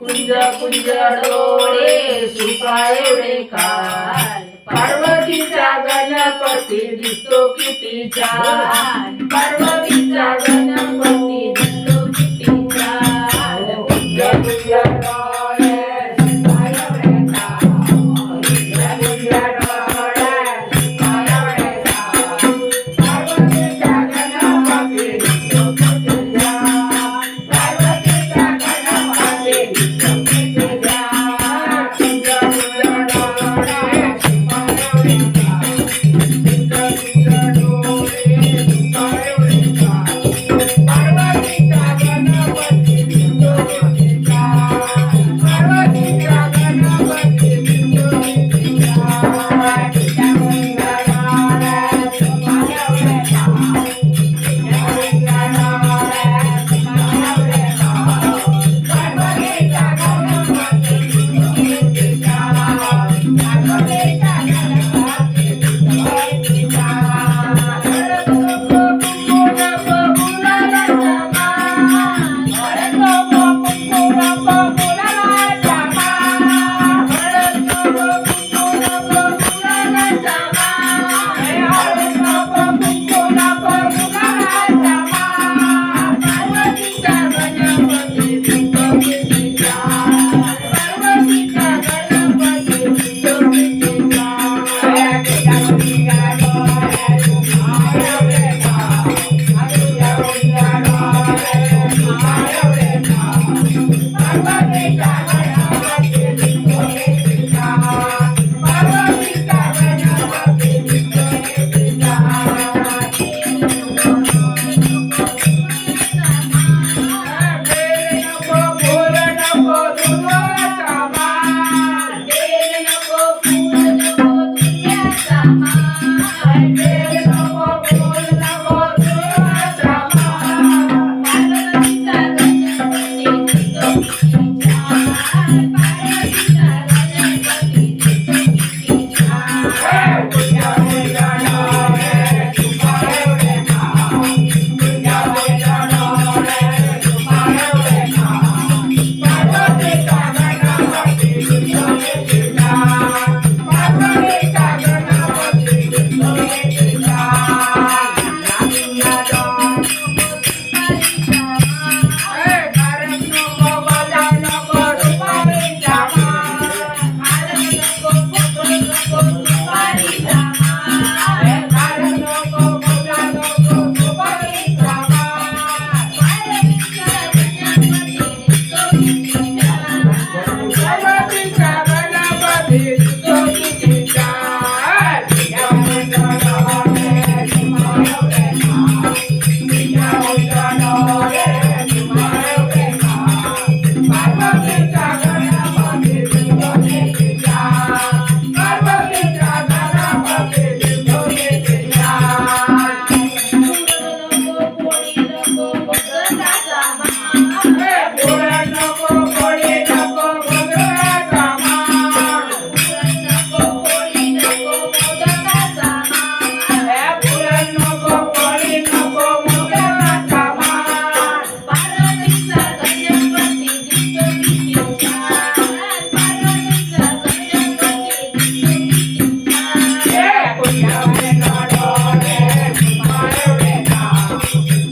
कुंज कुंज डोळे सुपा एवढे कान पार्वतीचा गणपती दिसतो किती छान पार्वतीचा गणपती दिसतो किती छान कुंज कुंज डोळे सुपा एवढे कान कुंज कुंज डोळे सुपा एवढे कान पार्वतीचा गणपती दिसतो किती छान पार्वतीचा गणपती दिसतो किती छान कुंज कुंज डोळे सुपा एवढे कान कुंज कुंज डोळे सुपा एवढे कान पार्वतीचा गणपती दिसतो किती छान पार्वतीचा गणपती दिसतो किती छान कुंज कुंज डोळे सुपा एवढे कान कुंज कुंज डोळे सुपा एवढे कान पार्वतीचा गणपती दिसतो किती छान पार्वतीचा गणपती दिसतो किती छान हळद नको कुंकू नको गुलाला समान हळद नको कुंकू नको गुलाला समान हळद नको कुंकू नको गुलाला समान हळद नको कुंकू नको गुलाला समान पार्वतीचा गणपती दिसतो किती छान पार्वतीचा गणपती दिसतो किती छान कुंजा कुंजा डोळे सुपा एवढे कान कुंजा कुंजा डोळे सुपा एवढे कान पार्वतीचा गणपती दिसतो किती छान पार्वतीचा गणपती दिसतो किती छान बेल नको फूल नको दुर्वाचा मान बेल नको फूल नको दुर्वाचा मान बेल नको फूल नको दुर्वाचा मान पार्वतीचा गणपती दिसतो किती छान पार्वतीचा गणपती दिसतो किती छान कुंजा कुंजा डोळे सुपा एवढे कान कुंजा कुंजा डोळे सुपा एवढे कान पार्वतीचा गणपती दिसतो किती छान पार्वतीचा गणपती दिसतो किती छान कुंजा कारक नको गजा नको सुपारीचा मान कारक नको फोटो नको सुपारीचा मान कारक नको गजा नको सुपारीचा मान पार्वतीचा गणपती दिसतो किती छान पार्वतीचा गणपती दिसतो किती छान कुंजा कुंजा डोळे सुपा एवढे कान कुंजा कुंजा डोळे सुपा एवढे कान पार्वतीचा गणपती दिसतो किती छान पार्वतीचा गणपती दिसतो किती छान फूल नको पोळी नको मोदकाचा मान फूल नको मोदकाचा मान फूल नको पोळी नको मोदकाचा मान पार्वतीचा गणपती दिसतो किती छान पार्वतीचा गणपती दिसतो किती छान कुंजा कुंजा डोळे सुपा एवढे कान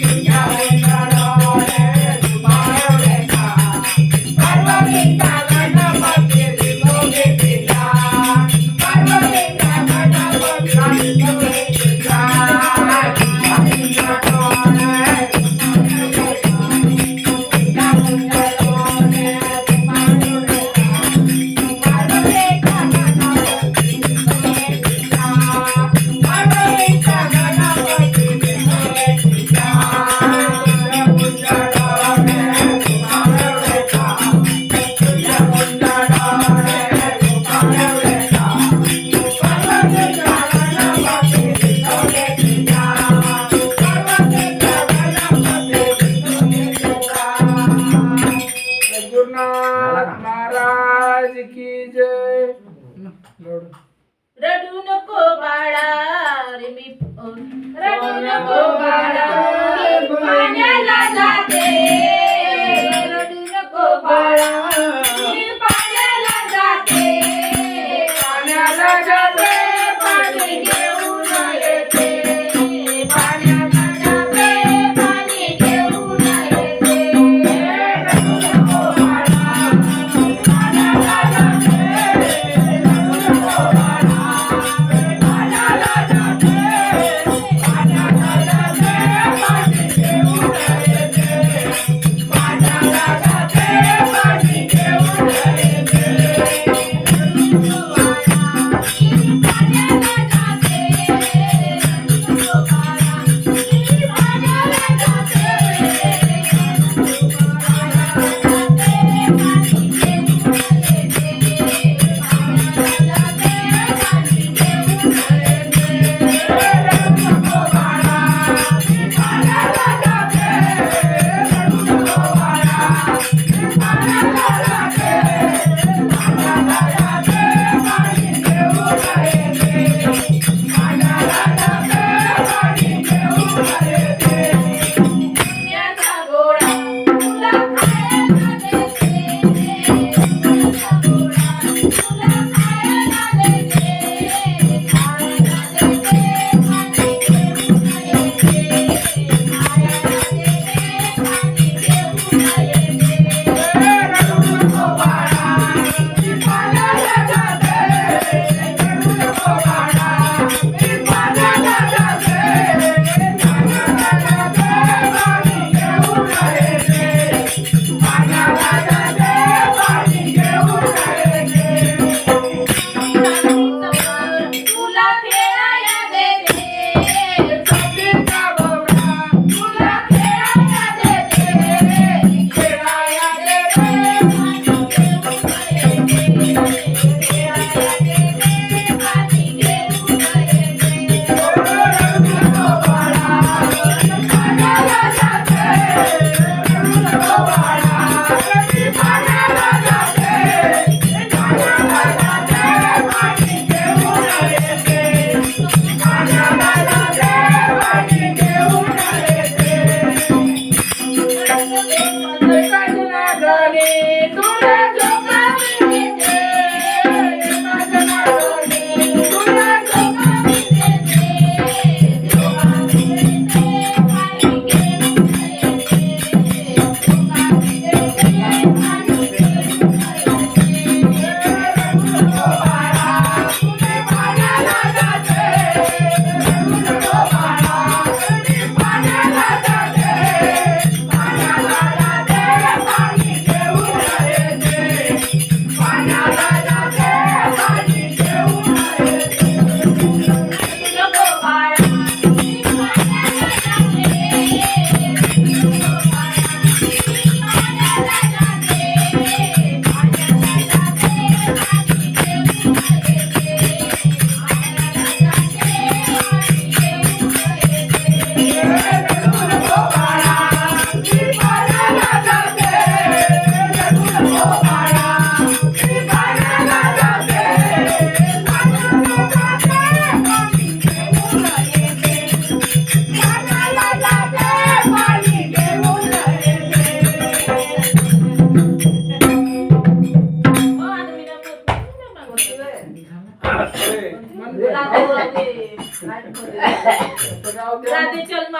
कुंजा कुंजा डोळे सुपा एवढे कान पार्वतीचा गणपती दिसतो किती छान पार्वतीचा गणपती दिसतो किती छान कुंजा कुंजा डोळे कुंजा कुंजा डोळे सुपा एवढे कान पार्वतीचा गणपती दिसतो किती छान पार्वतीचा गणपती दिसतो किती छान कुंजा कुंजा डोळे सुपा एवढे कान कुंजा कुंजा डोळे सुपा एवढे कान पार्वतीचा गणपती दिसतो किती छान पार्वतीचा गणपती दिसतो किती छान गुरुनाथ महाराज की जय रडू नको बाळा रे मी रडू नको बाळा पाण्याला जाते रडू नको बाळा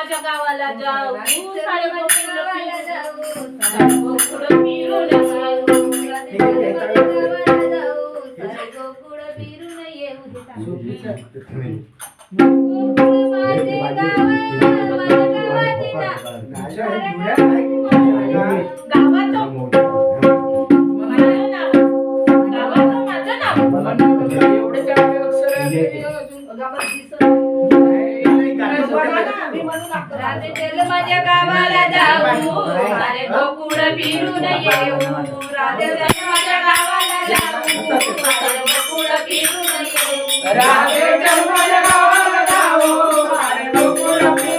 माझ्या गावाला जाऊ सारे गोकुळ फिरून माझ्या गावाला जाऊ सारे गोकुळ फिरून येऊ राधे माझ्या गावाला जाऊ सारे गोकुळ फिरून येऊ राधे माझ्या गावाला जाऊ सारे गोकुळ फिरून येऊ राधे माझ्या गावाला जाऊ सारे गोकुळ फिरून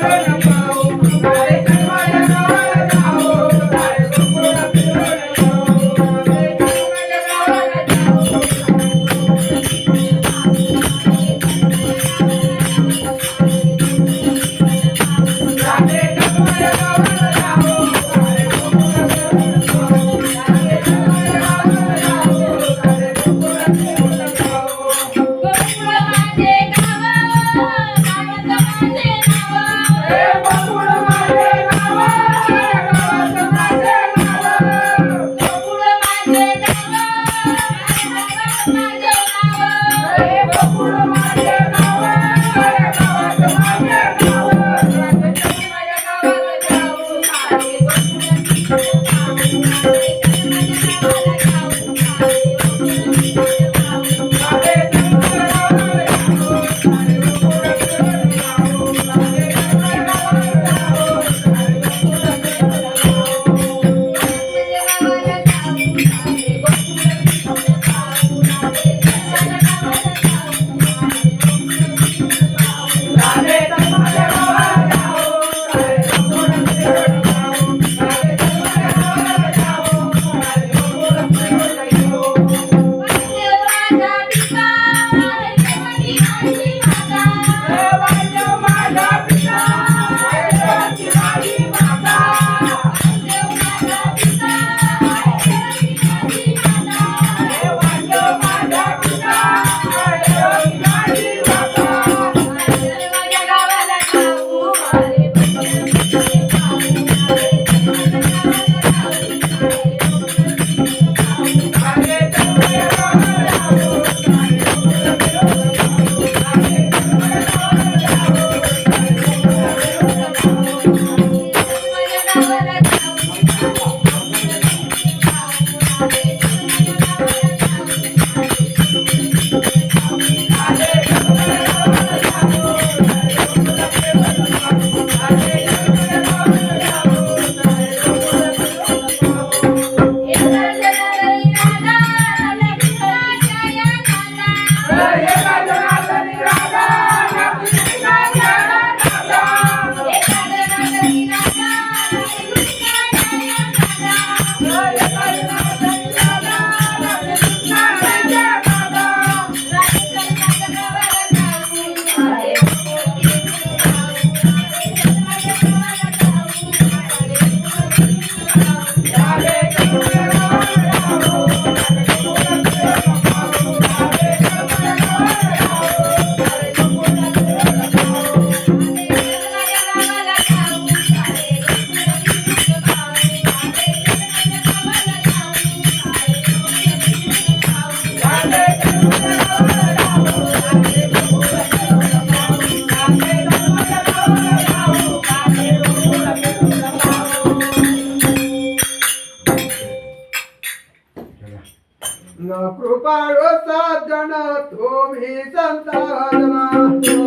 येऊ माझ्या गावाला जाऊ कृपाळू सज्जन तुम्ही संत